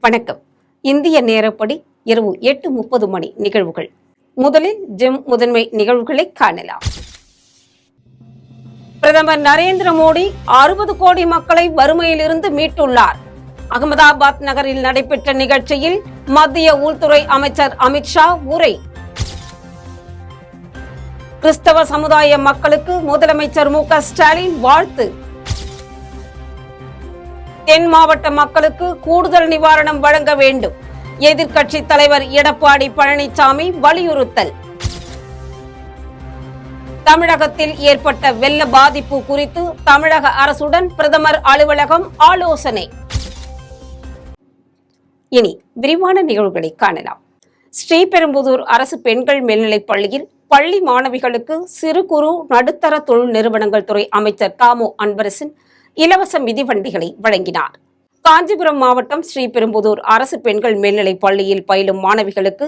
வணக்கம். இந்திய நேரப்படி இரவு 8:30 மணி நிகழ்வுகள். முதலில் ஜெம் முதன்மை நிகழ்வுகளை காணலாம். பிரதமர் நரேந்திர மோடி 60 கோடி மக்களை வறுமையிலிருந்து மீட்டுள்ளார். அகமதாபாத் நகரில் நடைபெற்ற நிகழ்ச்சியில் மத்திய உள்துறை அமைச்சர் அமித்ஷா உரை. கிறிஸ்தவ சமுதாய மக்களுக்கு முதலமைச்சர் மு.க. ஸ்டாலின் வாழ்த்து. தென் மாவட்ட மக்களுக்கு கூடுதல் நிவாரணம் வழங்க வேண்டும். எதிர்க்கட்சி தலைவர் எடப்பாடி பழனிசாமி வலியுறுத்தல். தமிழகத்தில் ஏற்பட்ட வெள்ள பாதிப்பு குறித்து தமிழக அரசுடன் பிரதமர் அலுவலகம் ஆலோசனை. இனி விரிவான நிகழ்வுகளை காணலாம். ஸ்ரீபெரும்புதூர் அரசு பெண்கள் மேல்நிலைப் பள்ளியில் பள்ளி மாணவிகளுக்கு சிறு குறு நடுத்தர தொழில் நிறுவனங்கள் துறை அமைச்சர் தாமோ அன்பரசன் இலவச மிதிவண்டிகளை வழங்கினார். காஞ்சிபுரம் மாவட்டம் ஸ்ரீபெரும்புதூர் அரசு பெண்கள் மேல்நிலைப் பள்ளியில் பயிலும் மாணவிகளுக்கு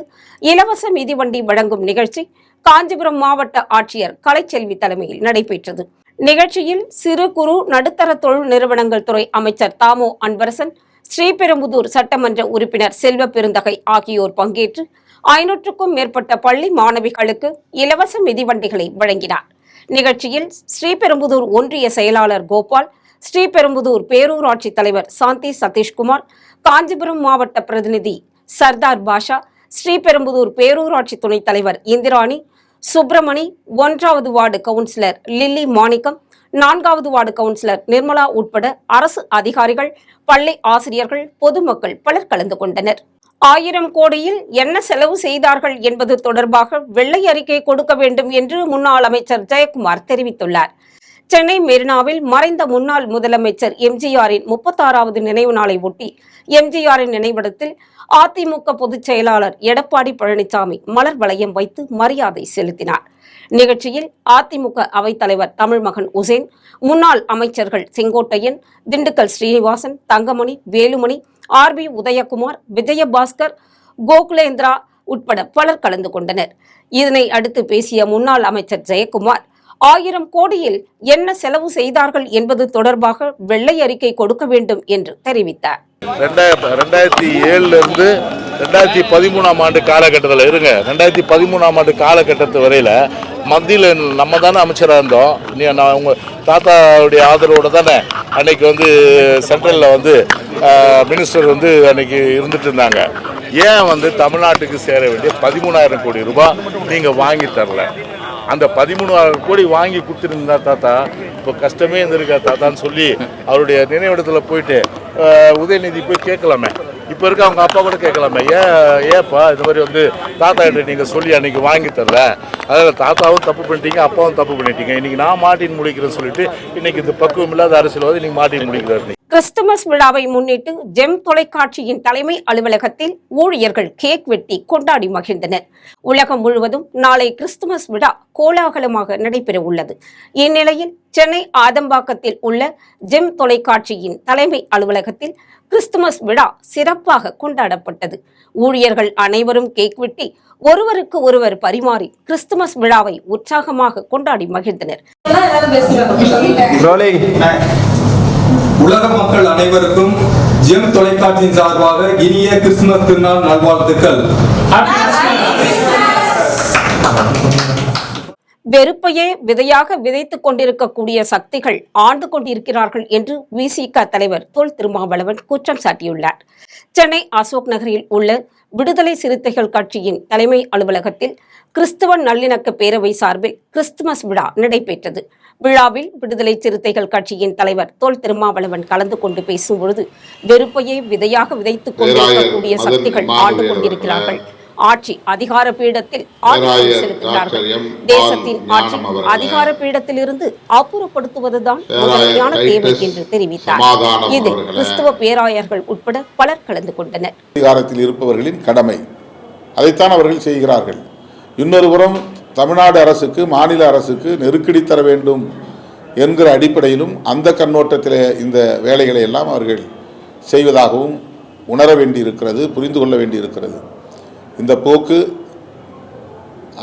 இலவச மிதிவண்டி வழங்கும் நிகழ்ச்சி காஞ்சிபுரம் மாவட்ட ஆட்சியர் கலைச்செல்வி தலைமையில் நடைபெற்றது. நிகழ்ச்சியில் சிறு குறு நடுத்தர தொழில் நிறுவனங்கள் துறை அமைச்சர் தாமோ அன்பரசன், ஸ்ரீபெரும்புதூர் சட்டமன்ற உறுப்பினர் செல்வ பெருந்தகை ஆகியோர் பங்கேற்று 500க்கும் மேற்பட்ட பள்ளி மாணவிகளுக்கு இலவச மிதிவண்டிகளை வழங்கினார். நிகழ்ச்சியில் ஸ்ரீபெரும்புதூர் ஒன்றிய செயலாளர் கோபால், ஸ்ரீபெரும்புதூர் பேரூராட்சி தலைவர் சாந்தி சதீஷ்குமார், காஞ்சிபுரம் மாவட்ட பிரதிநிதி சர்தார் பாஷா, ஸ்ரீபெரும்புதூர் பேரூராட்சி துணைத் தலைவர் இந்திராணி, சுப்பிரமணி, 1வது வார்டு கவுன்சிலர் லில்லி மாணிக்கம், 4வது வார்டு கவுன்சிலர் நிர்மலா உட்பட அரசு அதிகாரிகள், பள்ளி ஆசிரியர்கள், பொதுமக்கள் பலர் கலந்து கொண்டனர். 1000 கோடியில் என்ன செலவு செய்தார்கள் என்பது தொடர்பாக வெள்ளை அறிக்கை கொடுக்க வேண்டும் என்று முன்னாள் அமைச்சர் ஜெயக்குமார் தெரிவித்துள்ளார். சென்னை மெரினாவில் மறைந்த முன்னாள் முதலமைச்சர் எம்ஜிஆரின் 36வது நினைவு நாளை ஒட்டி எம்ஜிஆரின் நினைவிடத்தில் அதிமுக பொதுச் செயலாளர் எடப்பாடி பழனிசாமி மலர் வளையம் வைத்து மரியாதை செலுத்தினார். நிகழ்ச்சியில் அதிமுக அவைத்தலைவர் தமிழ்மகன் உசேன், முன்னாள் அமைச்சர்கள் செங்கோட்டையன், திண்டுக்கல் ஸ்ரீனிவாசன், தங்கமணி, வேலுமணி, ஆர்.பி. உதயகுமார், விஜயபாஸ்கர், கோகுலேந்திரா உட்பட பலர் கலந்து கொண்டனர். இதனை அடுத்து பேசிய முன்னாள் அமைச்சர் ஜெயக்குமார், 1000 கோடியில் என்ன செலவு செய்தார்கள் என்பது தொடர்பாக வெள்ளை அறிக்கை கொடுக்க வேண்டும் என்று தெரிவித்தார். 2007 இருந்து 2013ஆம் ஆண்டு காலகட்டத்தில் 2013ஆம் ஆண்டு காலகட்டத்து வரையில் மத்தியில் நம்ம தானே அமைச்சராக இருந்தோம். நான் உங்கள் தாத்தாவுடைய ஆதரவோடு தானே அன்னைக்கு சென்ட்ரலில் மினிஸ்டர் அன்னைக்கு இருந்துட்டு இருந்தாங்க. ஏன் தமிழ்நாட்டுக்கு சேர வேண்டிய 13,000 கோடி ரூபாய் நீங்கள் வாங்கி தரல? அந்த 13,000 கோடி வாங்கி கொடுத்துருந்தா தாத்தா இப்போ கஷ்டமே இருந்திருக்கா தாத்தான்னு சொல்லி அவருடைய நினைவிடத்தில் போயிட்டு உதயநிதி போய் கேட்கலாமே. இப்போ இருக்க அவங்க அப்பா கூட கேட்கலாமே, ஏப்பா இந்த மாதிரி தாத்தா கிட்ட நீங்கள் சொல்லி அன்றைக்கி வாங்கி தரல, அதில் தாத்தாவும் தப்பு பண்ணிட்டீங்க, அப்பாவும் தப்பு பண்ணிட்டீங்க, இன்றைக்கி நான் மாட்டின்னு முடிக்கிறேன்னு சொல்லிட்டு இன்றைக்கி இந்த பக்குவம் இல்லாத அரசியல்வாதி இன்றைக்கி மாட்டின்னு முடிக்கிறார். கிறிஸ்துமஸ் விழாவை முன்னிட்டு ஜெம் தொலைக்காட்சியின் தலைமை அலுவலகத்தில் ஊழியர்கள் கேக் வெட்டி கொண்டாடி மகிழ்ந்தனர். உலகம் முழுவதும் நாளை கிறிஸ்துமஸ் விழா கோலாகலமாக நடைபெற உள்ளது. இந்நிலையில் சென்னை ஆதம்பாக்கத்தில் உள்ள ஜெம் தொலைக்காட்சியின் தலைமை அலுவலகத்தில் கிறிஸ்துமஸ் விழா சிறப்பாக கொண்டாடப்பட்டது. ஊழியர்கள் அனைவரும் கேக் வெட்டி ஒருவருக்கு ஒருவர் பரிமாறி கிறிஸ்துமஸ் விழாவை உற்சாகமாக கொண்டாடி மகிழ்ந்தனர். உலக மக்கள் அனைவருக்கும் ஜெம் தொலைக்காட்சியின் சார்பாக இனிய கிறிஸ்துமஸ் திருநாள் நல்வாழ்த்துக்கள். வெறுப்பையே விதையாக விதைத்துக் கொண்டிருக்கக்கூடிய சக்திகள் ஆண்டு கொண்டிருக்கிறார்கள் என்று விசிக தலைவர் தொல் திருமாவளவன் குற்றம் சாட்டியுள்ளார். சென்னை அசோக் நகரில் உள்ள விடுதலை சிறுத்தைகள் கட்சியின் தலைமை அலுவலகத்தில் கிறிஸ்தவ நல்லிணக்க பேரவை சார்பில் கிறிஸ்துமஸ் விழா நடைபெற்றது. விழாவில் விடுதலை சிறுத்தைகள் கட்சியின் தலைவர் தொல் திருமாவளவன் கலந்து கொண்டு பேசும்பொழுது, வெறுப்பையே விதையாக விதைத்துக் கொண்டிருக்கக்கூடிய சக்திகள் ஆண்டு கொண்டிருக்கிறார்கள். ஆட்சி அதிகார பீடத்தில் ஆதிக்கம் செலுத்துகிறார்கள். தேசத்தின் ஆட்சி அதிகார பீடத்திலிருந்து அப்புறப்படுத்துவதுதான் முதன்மையான தேவை என்று தெரிவித்தார். இதில் கிறிஸ்தவ பேராயர்கள் உட்பட பலர் கலந்து கொண்டனர். அதிகாரத்தில் இருப்பவர்களின் கடமை, அதைத்தான் அவர்கள் செய்கிறார்கள். இன்னொரு புறம் தமிழ்நாடு அரசுக்கு, மாநில அரசுக்கு நெருக்கடி தர வேண்டும் என்கிற அடிப்படையிலும் அந்த கண்ணோட்டத்தில் இந்த வேலைகளை எல்லாம் அவர்கள் செய்வதாகவும் உணர வேண்டியிருக்கிறது, புரிந்து கொள்ள வேண்டியிருக்கிறது. இந்த போக்கு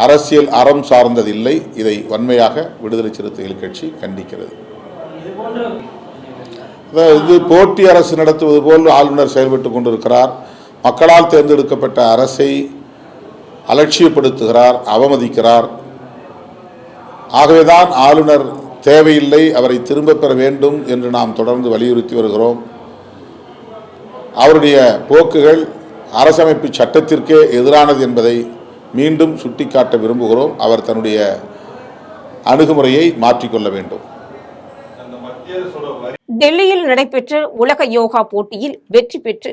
அரசியல் அறம் சார்ந்ததில்லை. இதை வன்மையாக விடுதலை சிறுத்தைகள் கட்சி கண்டிக்கிறது. இது போட்டி அரசு நடத்துவது போல் ஆளுநர் செயல்பட்டு கொண்டிருக்கிறார். மக்களால் தேர்ந்தெடுக்கப்பட்ட அரசை அலட்சியப்படுத்துகிறார், அவமதிக்கிறார். ஆகவேதான் ஆளுநர் தேவையில்லை, அவரை திரும்ப பெற வேண்டும் என்று நாம் தொடர்ந்து வலியுறுத்தி வருகிறோம். அவருடைய போக்குகள் அரசமைப்பு சட்டத்திற்கே எதிரானது என்பதை மீண்டும் சுட்டிக்காட்ட விரும்புகிறோம். அவர் தன்னுடைய அணுகுமுறையை மாற்றிக்கொள்ள வேண்டும். டெல்லியில் நடைபெற்ற உலக யோகா போட்டியில் வெற்றி பெற்று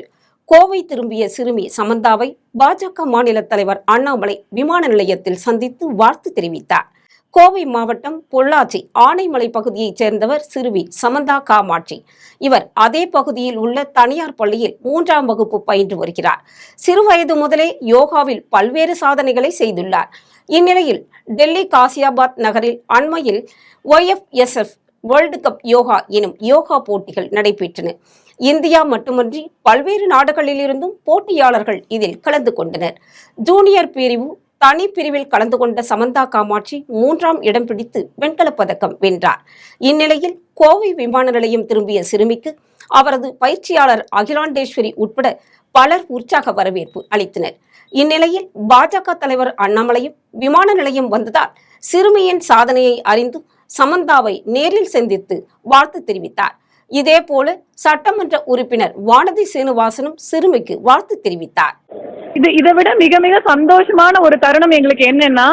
கோவை திரும்பிய சிறுமி சமந்தாவை பாஜக மாநில தலைவர் அண்ணாமலை விமான நிலையத்தில் சந்தித்து வாழ்த்து தெரிவித்தார். கோவை மாவட்டம் பொள்ளாச்சி ஆனைமலை பகுதியைச் சேர்ந்தவர் சிறுமி சமந்தா காமாட்சி. இவர் அதே பகுதியில் உள்ள தனியார் பள்ளியில் 3ஆம் வகுப்பு பயின்று வருகிறார். சிறுவயது முதலே யோகாவில் பல்வேறு சாதனைகளை செய்துள்ளார். இந்நிலையில் டெல்லி காசியாபாத் நகரில் அண்மையில் OFSF வேர்ல்டு கப் யோகா எனும் யோகா போட்டிகள் நடைபெற்றன. இந்தியா மட்டுமன்றி பல்வேறு நாடுகளிலிருந்தும் போட்டியாளர்கள் இதில் கலந்து கொண்டனர். ஜூனியர் பிரிவு தனி பிரிவில் கலந்து கொண்ட சமந்தா காமாட்சி 3ஆம் இடம் பிடித்து வெண்கலப் பதக்கம் வென்றார். இந்நிலையில் கோவை விமான நிலையம் திரும்பிய சிறுமிக்கு அவரது பயிற்சியாளர் அகிலாண்டேஸ்வரி உட்பட பலர் உற்சாக வரவேற்பு அளித்தனர். இந்நிலையில் பாஜக தலைவர் அண்ணாமலையும் விமான நிலையம் வந்ததால் சிறுமியின் சாதனையை அறிந்து சமந்தாவை நேரில் சந்தித்து வாழ்த்து தெரிவித்தார். இதேபோல சட்டமன்ற உறுப்பினர் வானதி சீனிவாசனும் சிறுமிக்கு வாழ்த்து தெரிவித்தார். இதை விட மிக மிக சந்தோஷமான ஒரு தருணம் எங்களுக்கு என்னன்னா,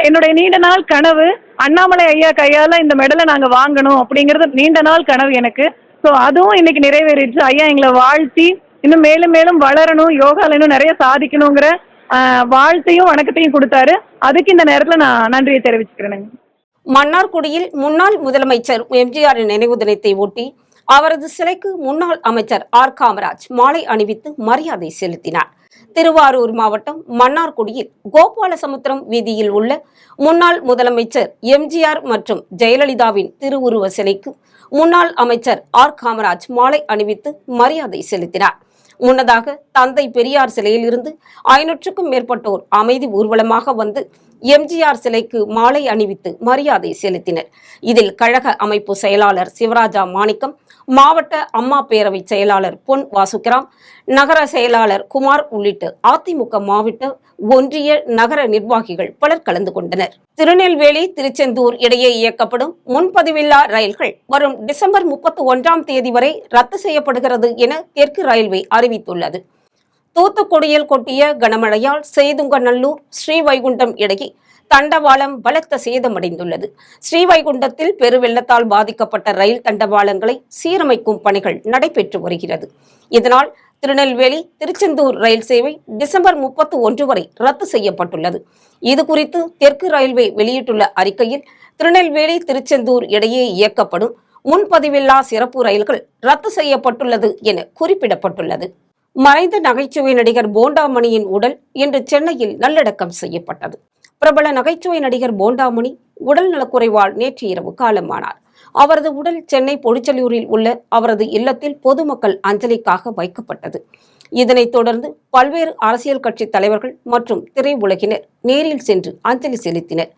என்னுடைய நீண்ட நாள் கனவு அண்ணாமலை ஐயா கையால இந்த மெடலை நாங்க வாங்கணும் அப்படிங்கிறது நீண்ட நாள் கனவு எனக்கு. ஸோ அதுவும் இன்னைக்கு நிறைவேறிடுச்சு. ஐயா எங்களை வாழ்த்தி இன்னும் மேலும் மேலும் வளரணும், யோகால இன்னும் நிறைய சாதிக்கணுங்கிற வாழ்த்தையும் வணக்கத்தையும் கொடுத்தாரு. அதுக்கு இந்த நேரத்தில் நான் நன்றியை தெரிவிச்சுக்கிறேன். மன்னார்குடியில் முன்னாள் முதலமைச்சர் எம்ஜிஆர் நினைவு தினத்தை ஒட்டி அவரது சிலைக்கு முன்னாள் அமைச்சர் ஆர் காமராஜ் மாலை அணிவித்து மரியாதை செலுத்தினார். திருவாரூர் மாவட்டம் மன்னார்குடியில் கோபாலசமுத்திரம் வீதியில் உள்ள முன்னாள் முதலமைச்சர் எம்ஜிஆர் மற்றும் ஜெயலலிதாவின் திருவுருவ சிலைக்கு முன்னாள் அமைச்சர் ஆர் காமராஜ் மாலை அணிவித்து மரியாதை செலுத்தினார். முன்னதாக தந்தை பெரியார் சிலையில் இருந்து 500க்கும் மேற்பட்டோர் அமைதி ஊர்வலமாக வந்து எம்ஜிஆர் சிலைக்கு மாலை அணிவித்து மரியாதை செலுத்தினர். இதில் கழக அமைப்பு செயலாளர் சிவராஜா மாணிக்கம், மாவட்ட அம்மா பேரவை செயலாளர் பொன் வாசுகிராம், நகர செயலாளர் குமார் உள்ளிட்ட அதிமுக மாவட்ட ஒன்றிய நகர நிர்வாகிகள் பலர் கலந்து கொண்டனர். திருநெல்வேலி திருச்செந்தூர் இடையே இயக்கப்படும் முன்பதிவில்லா ரயில்கள் வரும் டிசம்பர் 31ஆம் தேதி வரை ரத்து செய்யப்படுகிறது என தெற்கு ரயில்வே அறிவித்துள்ளது. தூத்துக்குடியில் கொட்டிய கனமழையால் செய்துங்கநல்லூர் ஸ்ரீவைகுண்டம் இடையே தண்டவாளம் பலத்த சேதமடைந்துள்ளது. ஸ்ரீவைகுண்டத்தில் பெருவெள்ளத்தால் பாதிக்கப்பட்ட ரயில் தண்டவாளங்களை சீரமைக்கும் பணிகள் நடைபெற்று வருகிறது. இதனால் திருநெல்வேலி திருச்செந்தூர் ரயில் சேவை டிசம்பர் 31 வரை ரத்து செய்யப்பட்டுள்ளது. இதுகுறித்து தெற்கு ரயில்வே வெளியிட்டுள்ள அறிக்கையில் திருநெல்வேலி திருச்செந்தூர் இடையே இயக்கப்படும் முன்பதிவில்லா சிறப்பு ரயில்கள் ரத்து செய்யப்பட்டுள்ளது என குறிப்பிடப்பட்டுள்ளது. மறைந்த நகைச்சுவை நடிகர் போண்டாமணியின் உடல் இன்று சென்னையில் நல்லடக்கம் செய்யப்பட்டது. பிரபல நகைச்சுவை நடிகர் போண்டாமணி உடல் நலக்குறைவால் நேற்று இரவு காலமானார். அவரது உடல் சென்னை பொடிச்சலூரில் உள்ள அவரது இல்லத்தில் பொதுமக்கள் அஞ்சலிக்காக வைக்கப்பட்டது. இதனைத் தொடர்ந்து பல்வேறு அரசியல் கட்சி தலைவர்கள் மற்றும் திரையுலகினர் நேரில் சென்று அஞ்சலி செலுத்தினர்.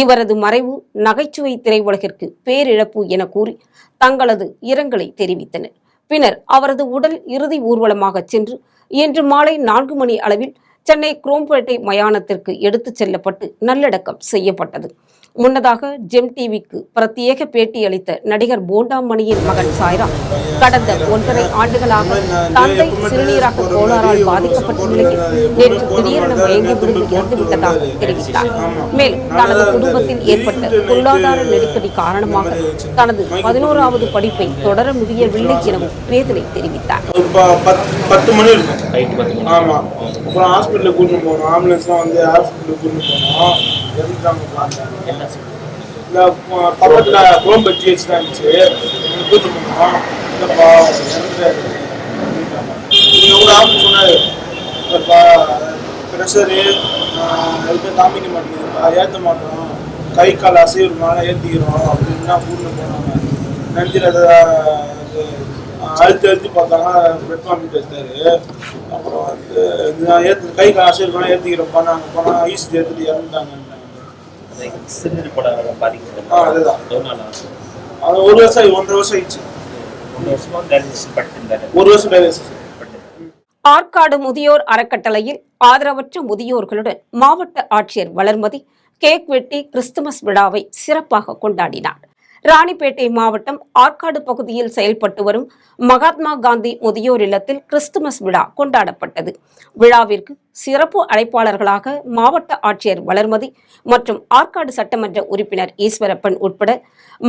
இவரது மறைவு நகைச்சுவை திரையுலகிற்கு பேரிழப்பு என கூறி தங்களது இரங்கலை தெரிவித்தனர். பின்னர் அவரது உடல் இறுதி ஊர்வலமாக சென்று இன்று மாலை 4 மணி அளவில் சென்னை குரோம்பேட்டை மயானத்திற்கு எடுத்துச் செல்லப்பட்டு நல்லடக்கம் செய்யப்பட்டது. முன்னதாக ஜெம் டிவிக்கு பிரத்யேக பேட்டி அளித்த நடிகர் போண்டாமணியின் மகன் சாய்ராம் கடந்த 1.5 ஆண்டுகளாக தந்தை சிறுநீரக கோளாறால் பாதிக்கப்பட்ட நிலையில் நேற்று திடீரென மயங்கி விழுந்து இறந்துவிட்டதாக தெரிவித்தார். மேலும் தனது குடும்பத்தில் ஏற்பட்ட பொருளாதார நெருக்கடி காரணமாக தனது 11வது படிப்பை தொடர முடியவில்லை எனவும் வேதனை தெரிவித்தார். 10 மணி இருக்கும். ஆமா, அப்புறம் ஹாஸ்பிட்டலுக்கு கூட்டிட்டு போனோம். ஆம்புலன்ஸ்லாம் வந்து ஹாஸ்பிட்டலுக்கு கூட்டிட்டு போனோம். பக்கத்துல குரோம்பு ஜிஹெச் தான் இருந்துச்சு. கூட்டிட்டு போனோம். இல்லப்பா நீங்க கூட ஆஃபீஸ் சொன்னாரு, ப்ரெஷரு எதுவுமே காமிக்க மாட்டேங்குதுப்பா, ஏற்ற மாட்டோம், கை கால் அசைவுனால ஏற்றிக்கிறோம் அப்படின்னு தான் கூட்டிட்டு போனாங்க. நெஞ்சில் அழுத்தி பார்த்தாங்க, பிளட் காமிட்டு எடுத்தாரு. அப்புறம் வந்து கை கால் அசைவுனால ஏற்றிக்கிறோம்ப்பா, நாங்கள் போனால் ஈஸ்ட் ஏற்றிட்டு இறந்துட்டாங்க. அதுதான் அது 1 வருஷம் 1.5 வருஷம் ஆயிடுச்சு. ஒரு வருஷம் டைவர்ஸ். ஆற்காடு முதியோர் அறக்கட்டளையில் ஆதரவற்ற முதியோர்களுடன் மாவட்ட ஆட்சியர் வளர்மதி கேக் வெட்டி கிறிஸ்துமஸ் விழாவை சிறப்பாக கொண்டாடினார். ராணிப்பேட்டை மாவட்டம் ஆற்காடு பகுதியில் செயல்பட்டு வரும் மகாத்மா காந்தி முதியோர் இல்லத்தில் கிறிஸ்துமஸ் விழா கொண்டாடப்பட்டது. விழாவிற்கு சிறப்பு அழைப்பாளர்களாக மாவட்ட ஆட்சியர் வளர்மதி மற்றும் ஆற்காடு சட்டமன்ற உறுப்பினர் ஈஸ்வரப்பன் உட்பட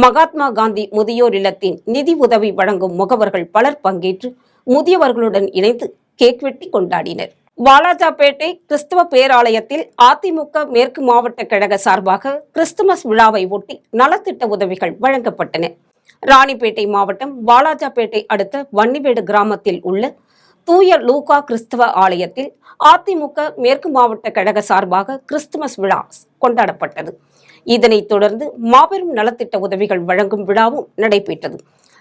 மகாத்மா காந்தி முதியோர் இல்லத்தின் நிதி உதவி வழங்கும் முகவர்கள் பலர் பங்கேற்று முதியவர்களுடன் இணைந்து கேக் வெட்டி கொண்டாடினர். வாலாஜாபேட்டை கிறிஸ்தவ பேராலயத்தில் அதிமுக மேற்கு மாவட்ட கழக சார்பாக கிறிஸ்துமஸ் விழாவை ஒட்டி நலத்திட்ட உதவிகள் வழங்கப்பட்டன. ராணிப்பேட்டை மாவட்டம் வாலாஜாபேட்டை அடுத்த வன்னிவேடு கிராமத்தில் உள்ள தூய லூகா கிறிஸ்தவ ஆலயத்தில் அதிமுக மேற்கு மாவட்ட கழக சார்பாக கிறிஸ்துமஸ் விழா கொண்டாடப்பட்டது. இதனைத் தொடர்ந்து மாபெரும் நலத்திட்ட உதவிகள் வழங்கும் விழாவும் நடைபெற்றது.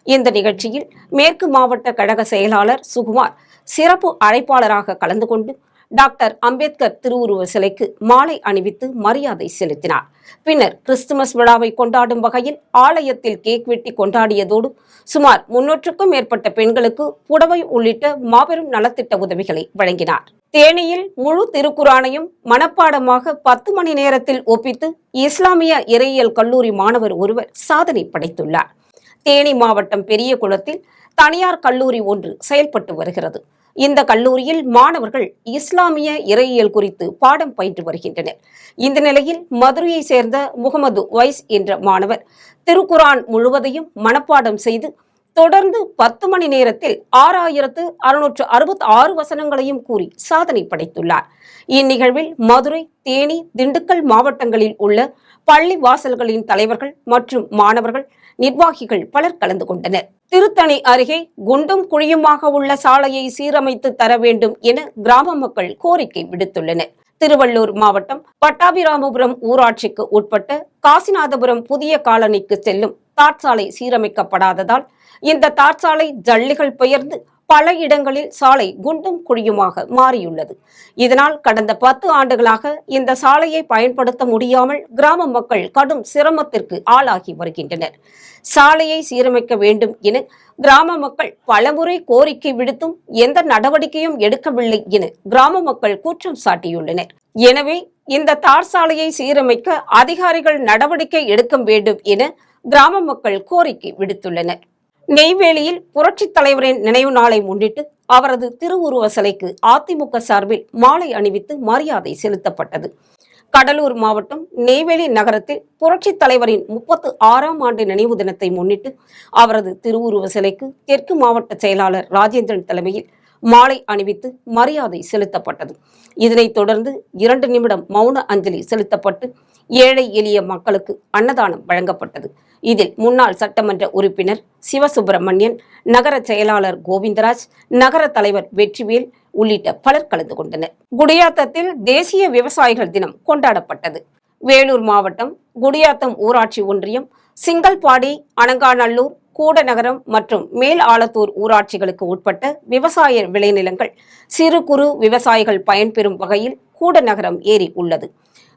இந்த நிகழ்ச்சியில் மேற்கு மாவட்ட கழக செயலாளர் சுகுமார் சிறப்பு அழைப்பாளராக கலந்து கொண்டு டாக்டர் அம்பேத்கர் திருவுருவ சிலைக்கு மாலை அணிவித்து மரியாதை செலுத்தினார். பின்னர் கிறிஸ்துமஸ் விழாவை கொண்டாடும் வகையில் ஆலயத்தில் கேக் வெட்டி கொண்டாடியதோடு சுமார் 300க்கும் மேற்பட்ட பெண்களுக்கு புடவை உள்ளிட்ட மாபெரும் நலத்திட்ட உதவிகளை வழங்கினார். தேனியில் முழு திருக்குரானையும் மனப்பாடமாக 10 மணி நேரத்தில் ஒப்பித்து இஸ்லாமிய இறையியல் கல்லூரி மாணவர் ஒருவர் சாதனை படைத்துள்ளார். தேனி மாவட்டம் பெரியகுளத்தில் தனியார் கல்லூரி ஒன்று செயல்பட்டு வருகிறது. இந்த கல்லூரியில் மாணவர்கள் இஸ்லாமிய இறையியல் குறித்து பாடம் பயின்று வருகின்றனர். இந்த நிலையில் மதுரையை சேர்ந்த முகமது வைஸ் என்ற மாணவர் திருக்குரான் முழுவதையும் மனப்பாடம் செய்து தொடர்ந்து 10 மணி நேரத்தில் 6666 வசனங்களையும் கூறி சாதனை படைத்துள்ளார். இந்நிகழ்வில் மதுரை, தேனி, திண்டுக்கல் மாவட்டங்களில் உள்ள பள்ளி வாசல்களின் தலைவர்கள் மற்றும் மாணவர்கள், நிர்வாகிகள் பலர் கலந்து கொண்டனர். திருத்தணி அருகே குண்டும் குழியுமாக உள்ள சாலையை சீரமைத்து தர வேண்டும் என கிராம மக்கள் கோரிக்கை விடுத்துள்ளனர். திருவள்ளூர் மாவட்டம் பட்டாபிராமபுரம் ஊராட்சிக்கு உட்பட்ட காசிநாதபுரம் புதிய காலனிக்கு செல்லும் தார்சாலை சீரமைக்கப்படாததால் இந்த தார்சாலை ஜல்லிகள் பெயர்ந்து பல இடங்களில் சாலை குண்டும் குழியுமாக மாறியுள்ளது. இதனால் கடந்த 10 ஆண்டுகளாக இந்த சாலையை பயன்படுத்த முடியாமல் கிராம மக்கள் கடும் சிரமத்திற்கு ஆளாகி வருகின்றனர். சாலையை சீரமைக்க வேண்டும் என கிராம மக்கள் பலமுறை கோரிக்கை விடுத்தும் எந்த நடவடிக்கையும் எடுக்கவில்லை என கிராம மக்கள் குற்றம் சாட்டியுள்ளனர். எனவே இந்த தார் சாலையை சீரமைக்க அதிகாரிகள் நடவடிக்கை எடுக்க வேண்டும் என கிராம மக்கள் கோரிக்கை விடுத்துள்ளனர். நெய்வேலியில் புரட்சித் தலைவரின் நினைவு நாளை முன்னிட்டு அவரது திருவுருவ சிலைக்கு அதிமுக சார்பில் மாலை அணிவித்து மரியாதை செலுத்தப்பட்டது. கடலூர் மாவட்டம் நெய்வேலி நகரத்தில் புரட்சித் தலைவரின் 36ஆம் ஆண்டு நினைவு தினத்தை முன்னிட்டு அவரது திருவுருவ சிலைக்கு தெற்கு மாவட்ட செயலாளர் ராஜேந்திரன் தலைமையில் மாலை அணிவித்து மரியாதை செலுத்தப்பட்டது. இதனைத் தொடர்ந்து 2 நிமிடம் மௌன அஞ்சலி செலுத்தப்பட்டு ஏழை எளிய மக்களுக்கு அன்னதானம் வழங்கப்பட்டது. இதில் முன்னாள் சட்டமன்ற உறுப்பினர் சிவசுப்பிரமணியன், நகர செயலாளர் கோவிந்தராஜ், நகர தலைவர் வெற்றிவேல் உள்ளிட்ட பலர் கலந்து கொண்டனர். குடியாத்தத்தில் தேசிய விவசாயிகள் தினம் கொண்டாடப்பட்டது. வேலூர் மாவட்டம் குடியாத்தம் ஊராட்சி ஒன்றியம் சிங்கல்பாடி, அனங்காநல்லூர், கூடநகரம் மற்றும் மேல் ஆலத்தூர் ஊராட்சிகளுக்கு உட்பட்ட விவசாய விளைநிலங்கள் சிறு குறு விவசாயிகள் பயன்பெறும் வகையில் கூடநகரம் ஏரி உள்ளது.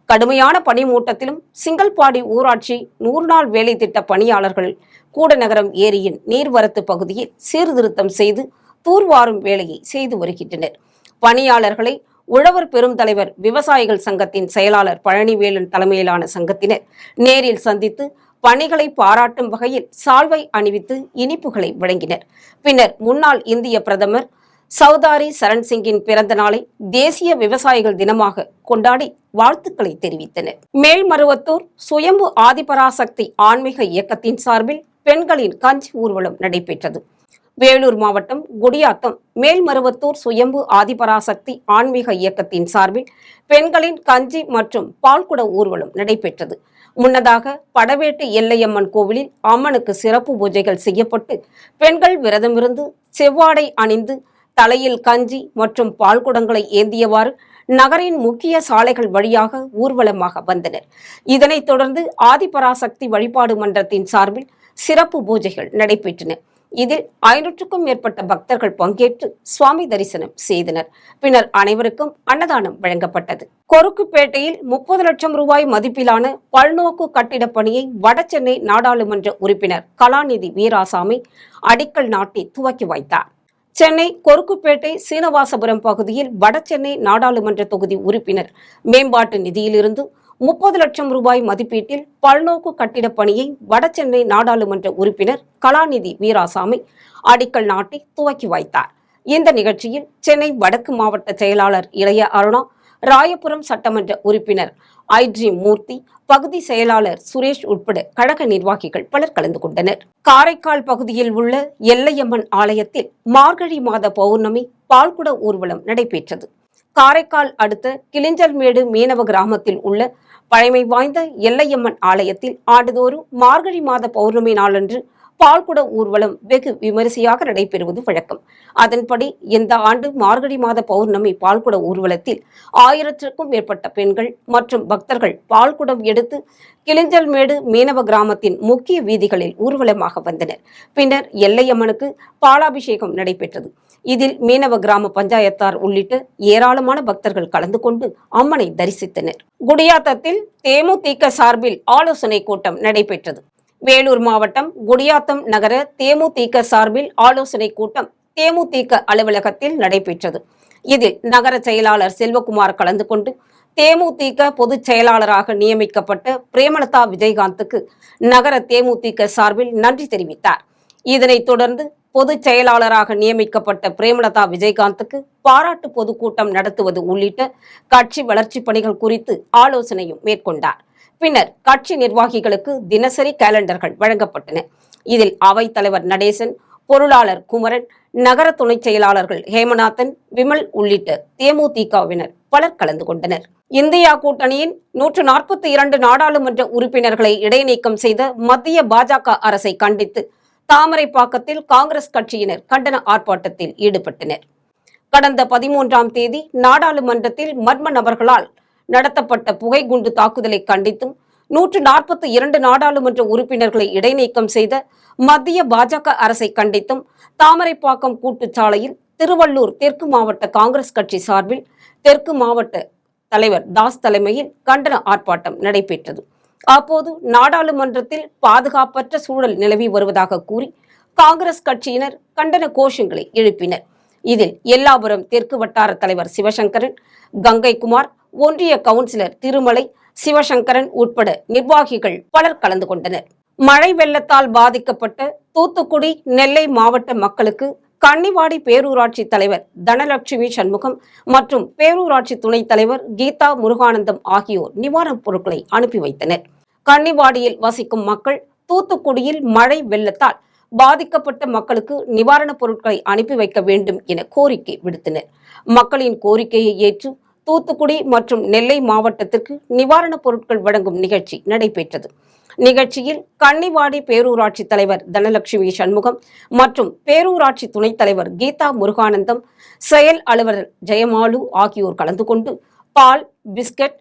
கடுமையான பனிமூட்டத்திலும் சிங்கல்பாடி ஊராட்சி 100 நாள் வேலை திட்ட பணியாளர்கள் கூடநகரம் ஏரியின் நீர்வரத்து பகுதியில் சீர்திருத்தம் செய்து தூர்வாரும் வேலையை செய்து வருகின்றனர். பணியாளர்களை உழவர் பெருந்தலைவர் விவசாயிகள் சங்கத்தின் செயலாளர் பழனிவேலன் தலைமையிலான சங்கத்தினர் நேரில் சந்தித்து பணிகளை பாராட்டும் வகையில் சால்வை அணிவித்து இனிப்புகளை வழங்கினர். பின்னர் முன்னாள் இந்திய பிரதமர் சௌதாரி சரண் சிங்கின் பிறந்த நாளை தேசிய விவசாயிகள் தினமாக கொண்டாடி வாழ்த்துக்களை தெரிவித்தனர். மேல்மருவத்தூர் சுயம்பு ஆதிபராசக்தி ஆன்மீக இயக்கத்தின் சார்பில் பெண்களின் கஞ்சி ஊர்வலம் நடைபெற்றது. வேலூர் மாவட்டம் குடியாத்தம் மேல்மருவத்தூர் சுயம்பு ஆதிபராசக்தி ஆன்மீக இயக்கத்தின் சார்பில் பெண்களின் கஞ்சி மற்றும் பால்குட ஊர்வலம் நடைபெற்றது. முன்னதாக படவேட்டு எல்லையம்மன் கோவிலில் அம்மனுக்கு சிறப்பு பூஜைகள் செய்யப்பட்டு பெண்கள் விரதமிருந்து செவ்வாடை அணிந்து தலையில் கஞ்சி மற்றும் பால்குடங்களை ஏந்தியவாறு நகரின் முக்கிய சாலைகள் வழியாக ஊர்வலமாக வந்தனர். இதனைத் தொடர்ந்து ஆதிபராசக்தி வழிபாடு மன்றத்தின் சார்பில் சிறப்பு பூஜைகள் நடைபெற்றன. இதில் 500க்கும் மேற்பட்ட பக்தர்கள் பங்கேற்று சுவாமி தரிசனம் செய்தனர். பின்னர் அனைவருக்கும் அன்னதானம் வழங்கப்பட்டது. கொருக்குப்பேட்டையில் 30 லட்சம் ரூபாய் மதிப்பிலான பல்நோக்கு கட்டிடப் பணியை வடசென்னை நாடாளுமன்ற உறுப்பினர் கலாநிதி வீராசாமி அடிக்கல் நாட்டி துவக்கி வைத்தார். சென்னை கொருக்குப்பேட்டை சீனிவாசபுரம் பகுதியில் வடசென்னை நாடாளுமன்ற தொகுதி உறுப்பினர் மேம்பாட்டு நிதியிலிருந்து 30 லட்சம் ரூபாய் மதிப்பீட்டில் பல்நோக்கு கட்டிடப் பணியை வடசென்னை நாடாளுமன்ற உறுப்பினர் கலாநிதி வீராசாமி அடிக்கல் நாட்டி துவக்கி வைத்தார். இந்த நிகழ்ச்சியில் சென்னை வடக்கு மாவட்ட செயலாளர் இளைய அருணா, ராயபுரம் சட்டமன்ற உறுப்பினர் ஐஜி மூர்த்தி, பகுதி செயலாளர் சுரேஷ் உட்பட கழக நிர்வாகிகள் பலர் கலந்து கொண்டனர். காரைக்கால் பகுதியில் உள்ள எல்லையம்மன் ஆலயத்தில் மார்கழி மாத பௌர்ணமி பால்குட ஊர்வலம் நடைபெற்றது. காரைக்கால் அடுத்த கிளிஞ்சல்மேடு மீனவ கிராமத்தில் உள்ள பழமை வாய்ந்த எல்லையம்மன் ஆலயத்தில் ஆண்டுதோறும் மார்கழி மாத பௌர்ணமி நாளன்று பால்குட ஊர்வலம் வெகு விமரிசையாக நடைபெறுவது வழக்கம். அதன்படி இந்த ஆண்டு மார்கழி மாத பௌர்ணமி பால்குட ஊர்வலத்தில் 1000க்கும் மேற்பட்ட பெண்கள் மற்றும் பக்தர்கள் பால்குடம் எடுத்து கிளிஞ்சல்மேடு மீனவ கிராமத்தின் முக்கிய வீதிகளில் ஊர்வலமாக வந்தனர். பின்னர் எல்லையம்மனுக்கு பாலாபிஷேகம் நடைபெற்றது. இதில் மீனவ கிராம பஞ்சாயத்தார் உள்ளிட்ட ஏராளமான பக்தர்கள் கலந்து கொண்டு அம்மனை தரிசித்தனர். குடியாத்தத்தில் தேமுதிக சார்பில் ஆலோசனை கூட்டம் நடைபெற்றது. வேலூர் மாவட்டம் குடியாத்தம் நகர தேமுதிக சார்பில் ஆலோசனை கூட்டம் தேமுதிக அலுவலகத்தில் நடைபெற்றது. இதில் நகர செயலாளர் செல்வகுமார் கலந்து கொண்டு தேமுதிக பொதுச் செயலாளராக நியமிக்கப்பட்ட பிரேமலதா விஜயகாந்துக்கு நகர தேமுதிக சார்பில் நன்றி தெரிவித்தார். இதனைத் தொடர்ந்து பொதுச் செயலாளராக நியமிக்கப்பட்ட பிரேமலதா விஜயகாந்துக்கு பாராட்டு பொதுக்கூட்டம் நடத்துவது உள்ளிட்ட கட்சி வளர்ச்சி பணிகள் குறித்து ஆலோசனையும் மேற்கொண்டார். பின்னர் கட்சி நிர்வாகிகளுக்கு தினசரி கேலண்டர்கள் வழங்கப்பட்டன. இதில் அவைத் தலைவர் நடேசன், பொருளாளர் குமரன், நகர துணைச் செயலாளர்கள் ஹேமநாதன், விமல் உள்ளிட்ட தேமுதிகவினர் பலர் கலந்து கொண்டனர். இந்தியா கூட்டணியின் 142 நாடாளுமன்ற உறுப்பினர்களை இடைநீக்கம் செய்த மத்திய பாஜக அரசை கண்டித்து தாமரைப்பாக்கத்தில் காங்கிரஸ் கட்சியினர் கண்டன ஆர்ப்பாட்டத்தில் ஈடுபட்டனர். கடந்த 13ஆம் தேதி நாடாளுமன்றத்தில் மர்ம நபர்களால் நடத்தப்பட்ட புகை குண்டு தாக்குதலை கண்டித்தும் 142 நாடாளுமன்ற உறுப்பினர்களை இடைநீக்கம் செய்த மத்திய பாஜக அரசை கண்டித்தும் தாமரைப்பாக்கம் கூட்டுச்சாலையில் திருவள்ளூர் தெற்கு மாவட்ட காங்கிரஸ் கட்சி சார்பில் தெற்கு மாவட்ட தலைவர் தாஸ் தலைமையில் கண்டன ஆர்ப்பாட்டம் நடைபெற்றது. அப்போது நாடாளுமன்றத்தில் பாதுகாப்பற்ற சூழல் நிலவி வருவதாக கூறி காங்கிரஸ் கட்சியினர் கண்டன கோஷங்களை எழுப்பினர். இதில் எல்லாபுரம் தெற்கு வட்டார தலைவர் சிவசங்கரன், கங்கைகுமார், ஒன்றிய கவுன்சிலர் திருமலை, சிவசங்கரன் உட்பட நிர்வாகிகள் பலர் கலந்து கொண்டனர். மழை வெள்ளத்தால் பாதிக்கப்பட்ட தூத்துக்குடி, நெல்லை மாவட்ட மக்களுக்கு கன்னிவாடி பேரூராட்சி தலைவர் தனலட்சுமி சண்முகம் மற்றும் பேரூராட்சி துணைத் தலைவர் கீதா முருகானந்தம் ஆகியோர் நிவாரணப் பொருட்களை அனுப்பி வைத்தனர். கன்னிவாடியில் வசிக்கும் மக்கள் தூத்துக்குடியில் மழை வெள்ளத்தால் பாதிக்கப்பட்ட மக்களுக்கு நிவாரணப் பொருட்களை அனுப்பி வைக்க வேண்டும் என கோரிக்கை விடுத்தனர். மக்களின் கோரிக்கையை ஏற்று தூத்துக்குடி மற்றும் நெல்லை மாவட்டத்திற்கு நிவாரணப் பொருட்கள் வழங்கும் நிகழ்ச்சி நடைபெற்றது. நிகழ்ச்சியில் கன்னிவாடி பேரூராட்சி தலைவர் தனலட்சுமி சண்முகம் மற்றும் பேரூராட்சி துணைத் தலைவர் கீதா முருகானந்தம், செயல் அலுவலர் ஜெயமாலு ஆகியோர் கலந்து கொண்டு பால், பிஸ்கட்,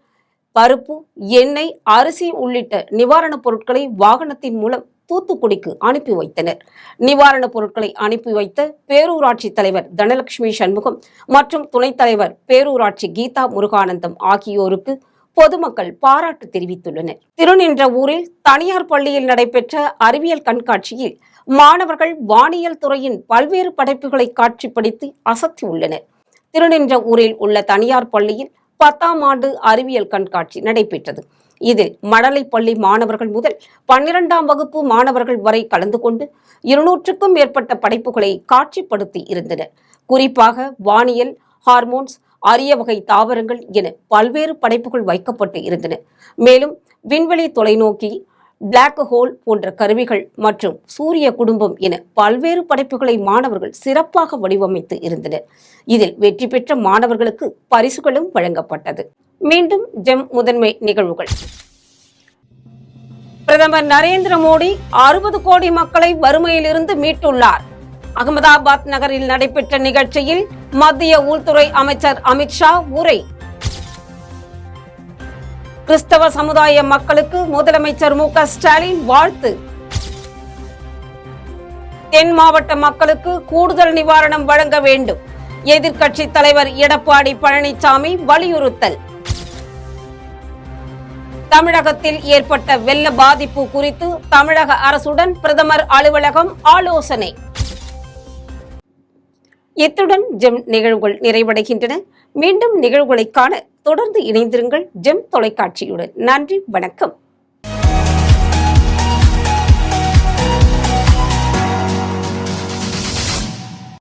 பருப்பு, எண்ணெய், அரிசி உள்ளிட்ட நிவாரணப் பொருட்களை வாகனத்தின் மூலம் தூத்துக்குடிக்கு அனுப்பி வைத்தனர். நிவாரணப் பொருட்களை அனுப்பி வைத்த பேரூராட்சி தலைவர் தனலட்சுமி சண்முகம் மற்றும் துணைத் தலைவர் பேரூராட்சி கீதா முருகானந்தம் ஆகியோருக்கு பொதுமக்கள் பாராட்டு தெரிவித்துள்ளனர். திருநின்றவூரில் தனியார் பள்ளியில் நடைபெற்ற அறிவியல் கண்காட்சியில் மாணவர்கள் வானியல் துறையின் பல்வேறு படைப்புகளை காட்சிப்படுத்தி அசத்தியுள்ளனர். திருநின்றவூரில் உள்ள தனியார் பள்ளியில் 10ஆம் ஆண்டு அறிவியல் கண்காட்சி நடைபெற்றது. இதில் மழலை பள்ளி மாணவர்கள் முதல் 12ஆம் வகுப்பு மாணவர்கள் வரை கலந்து கொண்டு 200க்கும் மேற்பட்ட படைப்புகளை காட்சிப்படுத்தி இருந்தனர். குறிப்பாக வானியல், ஹார்மோன்ஸ், அரிய வகை தாவரங்கள் என பல்வேறு படைப்புகள் வைக்கப்பட்டு இருந்தன. மேலும் விண்வெளி தொலைநோக்கி, பிளாக் ஹோல் போன்ற கருவிகள் மற்றும் சூரிய குடும்பம் என பல்வேறு படைப்புகளை மாணவர்கள் சிறப்பாக வடிவமைத்து இருந்தனர். இதில் வெற்றி பெற்ற மாணவர்களுக்கு பரிசுகளும் வழங்கப்பட்டது. மீண்டும் ஜெம் முதன்மை நிகழ்வுகள். பிரதமர் நரேந்திர மோடி 60 கோடி மக்களை வறுமையிலிருந்து மீட்டுள்ளார். அகமதாபாத் நகரில் நடைபெற்ற நிகழ்ச்சியில் மத்திய உள்துறை அமைச்சர் அமித்ஷா உரை. கிறிஸ்தவ சமுதாய மக்களுக்கு முதலமைச்சர் மு.க. ஸ்டாலின் வாழ்த்து. தென் மாவட்ட மக்களுக்கு கூடுதல் நிவாரணம் வழங்க வேண்டும். எதிர்க்கட்சி தலைவர் எடப்பாடி பழனிசாமி வலியுறுத்தல். தமிழகத்தில் ஏற்பட்ட வெள்ள பாதிப்பு குறித்து தமிழக அரசுடன் பிரதமர் அலுவலகம் ஆலோசனை. இத்துடன் ஜெம் நிகழ்வுகள் நிறைவடைகின்றன. மீண்டும் நிகழ்வுகளை காண தொடர்ந்து இணைந்திருங்கள் ஜெம் தொலைக்காட்சியுடன். நன்றி, வணக்கம்.